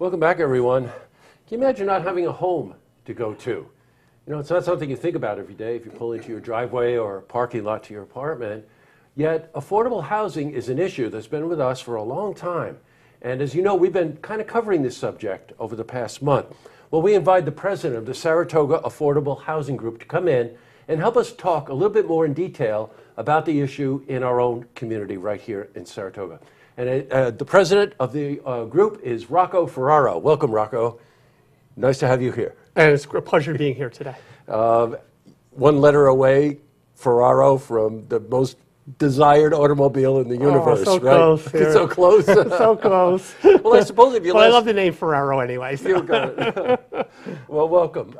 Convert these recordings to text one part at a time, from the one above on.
Welcome back, everyone. Can you imagine not having a home to go to? You know, it's not something you think about every day if you pull into your driveway or parking lot to your apartment. Yet, affordable housing is an issue that's been with us for a long time. And as you know, we've been kind of covering this subject over the past month. Well, we invite the president of the Saratoga Affordable Housing Group to come in and help us talk a little bit more in detail about the issue in our own community right here in Saratoga. And the president of the group is Rocco Ferraro. Welcome, Rocco. Nice to have you here. And it's a pleasure being here today. One letter away, Ferraro, from the most desired automobile in the universe, so right? Close here. So close. So close. Well, I suppose if you I love the name Ferraro anyway. So. You got it. Well, welcome.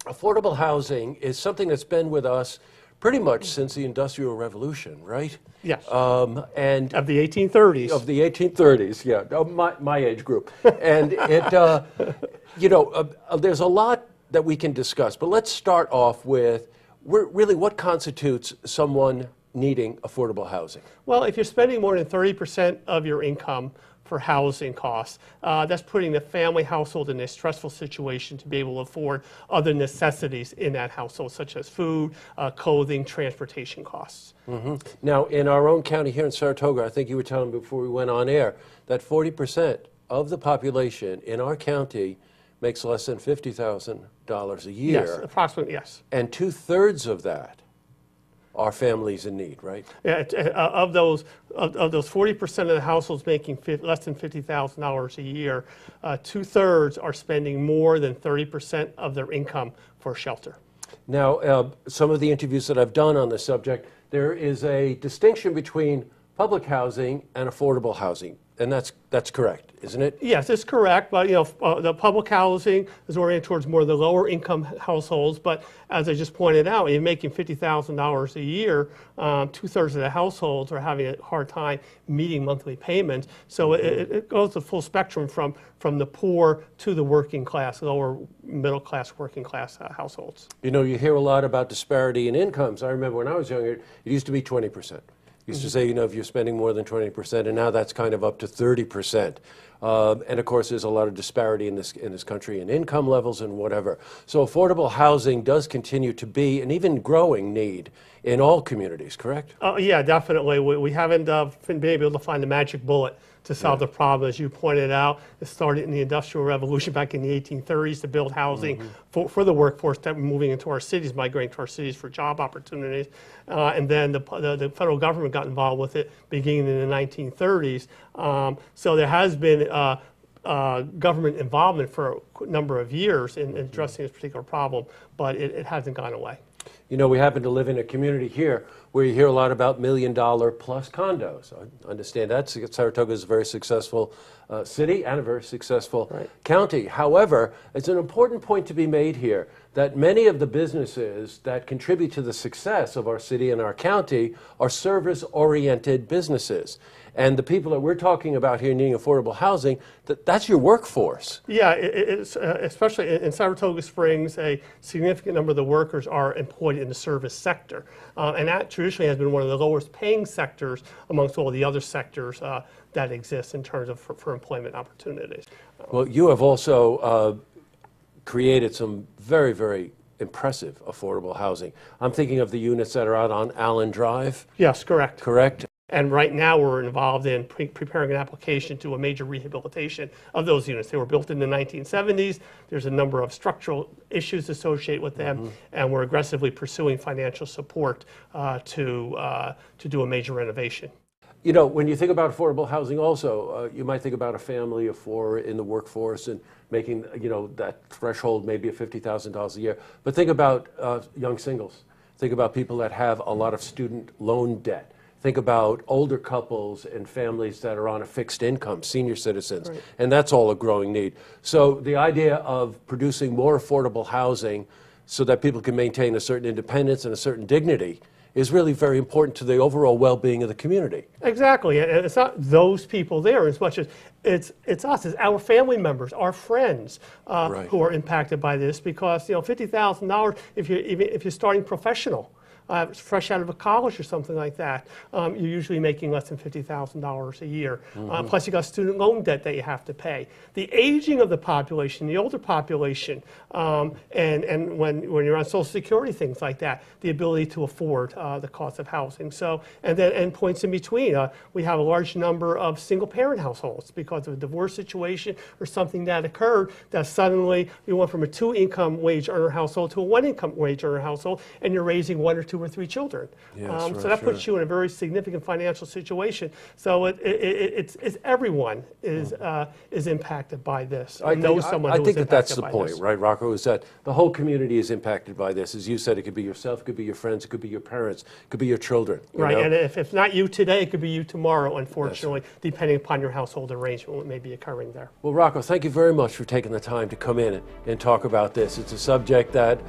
Affordable housing is something that's been with us pretty much since the Industrial Revolution, right? Yes. And of the 1830s. Of the 1830s, yeah, of my age group. And it, there's a lot that we can discuss, but let's start off with really what constitutes someone needing affordable housing. Well, if you're spending more than 30% of your income for housing costs, that's putting the family household in a stressful situation to be able to afford other necessities in that household, such as food, clothing, transportation costs. Mm-hmm. Now, in our own county here in Saratoga, I think you were telling me before we went on air that 40% of the population in our county makes less than $50,000 a year. Yes, approximately, yes. And 2/3 of that are families in need, right? Yeah, of those 40% of the households making less than $50,000 a year, 2/3 are spending more than 30% of their income for shelter. Now, some of the interviews that I've done on this subject, there is a distinction between public housing and affordable housing, and that's correct, isn't it? Yes, it's correct, but the public housing is oriented towards more of the lower income households, but as I just pointed out, you're making $50,000 a year, 2/3 of the households are having a hard time meeting monthly payments, so it goes the full spectrum from the poor to the working class, lower middle class, working class households. You know, you hear a lot about disparity in incomes. I remember when I was younger, it used to be 20%. Used to say, if you're spending more than 20%, and now that's kind of up to 30%. And of course, there's a lot of disparity in this country in income levels and whatever. So affordable housing does continue to be an even growing need in all communities, correct? Yeah, definitely. We haven't been able to find the magic bullet to solve the problem. As you pointed out, it started in the Industrial Revolution back in the 1830s to build housing for the workforce that were moving into our cities, migrating to our cities for job opportunities. And then the federal government got involved with it beginning in the 1930s. So there has been government involvement for a number of years in addressing this particular problem, but it hasn't gone away. You know, we happen to live in a community here where you hear a lot about $1 million plus condos. I understand that. Saratoga is a very successful city and a very successful county. However, it's an important point to be made here that many of the businesses that contribute to the success of our city and our county are service-oriented businesses. And the people that we're talking about here needing affordable housing, that's your workforce. Yeah, it's, especially in Saratoga Springs, a significant number of the workers are employed in the service sector. And that traditionally has been one of the lowest paying sectors amongst all the other sectors that exist in terms of for employment opportunities. Well, you have also created some very, very impressive affordable housing. I'm thinking of the units that are out on Allen Drive. Yes, correct. Correct? And right now we're involved in preparing an application to a major rehabilitation of those units. They were built in the 1970s. There's a number of structural issues associated with them, and we're aggressively pursuing financial support to do a major renovation. You know, when you think about affordable housing also, you might think about a family of 4 in the workforce and making, that threshold maybe of $50,000 a year. But think about young singles. Think about people that have a lot of student loan debt. Think about older couples and families that are on a fixed income, senior citizens, and that's all a growing need. So the idea of producing more affordable housing so that people can maintain a certain independence and a certain dignity is really very important to the overall well-being of the community. Exactly, and it's not those people there as much as it's us, it's our family members, our friends who are impacted by this because $50,000 if you're starting professional. fresh out of a college or something like that, you're usually making less than $50,000 a year. Plus you got student loan debt that you have to pay. The aging of the population, the older population, and when you're on Social Security, things like that, the ability to afford the cost of housing. So, and then endpoints in between. We have a large number of single-parent households because of a divorce situation or something that occurred that suddenly you went from a 2-income wage earner household to a 1-income wage earner household, and you're raising 1 or 2 or 3 children. Yes, so that puts you in a very significant financial situation. So it's everyone is impacted by this. I think that's the point, right, Rocco, is that the whole community is impacted by this. As you said, it could be yourself, it could be your friends, it could be your parents, it could be your children. Right, and if not you today, it could be you tomorrow, unfortunately, depending upon your household arrangement, what may be occurring there. Well, Rocco, thank you very much for taking the time to come in and talk about this. It's a subject that,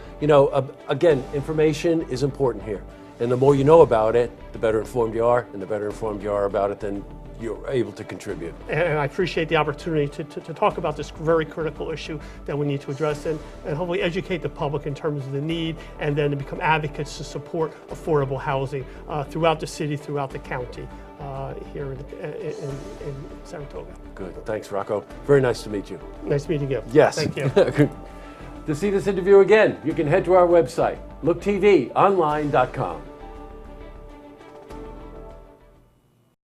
again, information is important here. And the more you know about it, the better informed you are, and the better informed you are about it, then you're able to contribute. And I appreciate the opportunity to talk about this very critical issue that we need to address and hopefully educate the public in terms of the need, and then to become advocates to support affordable housing throughout the city, throughout the county here in Saratoga. Good. Thanks, Rocco. Very nice to meet you. Nice meeting you. Yes. Thank you. To see this interview again, you can head to our website, looktvonline.com.